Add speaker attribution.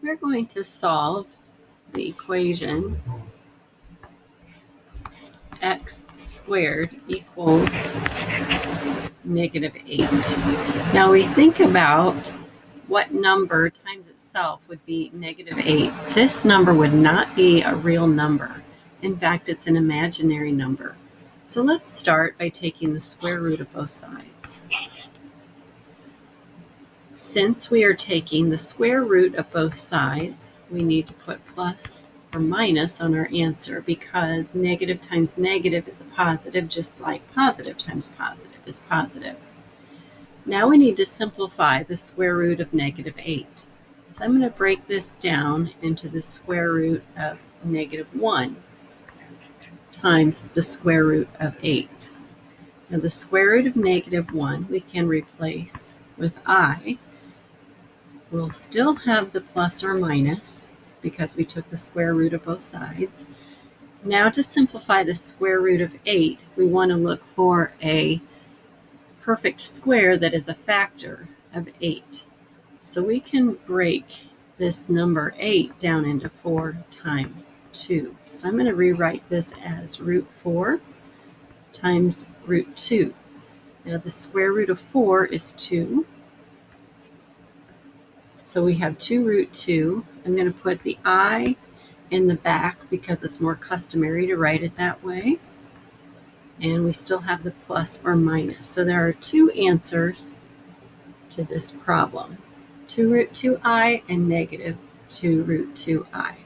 Speaker 1: We're going to solve the equation x squared equals -8. Now we think about what number times itself would be -8. This number would not be a real number. In fact, it's an imaginary number. So let's start by taking the square root of both sides. Since we are taking the square root of both sides, we need to put plus or minus on our answer because negative times negative is a positive, just like positive times positive is positive. Now we need to simplify the square root of -8. So I'm going to break this down into the square root of -1 times the square root of 8. Now the square root of -1 we can replace with I. We'll still have the plus or minus because we took the square root of both sides. Now to simplify the square root of 8, we want to look for a perfect square that is a factor of 8. So we can break this number 8 down into 4 times 2. So I'm going to rewrite this as root 4 times root 2. Now the square root of 4 is 2. So we have 2 root 2. I'm going to put the I in the back because it's more customary to write it that way. And we still have the plus or minus. So there are 2 answers to this problem. 2 root 2i and -2 root 2i.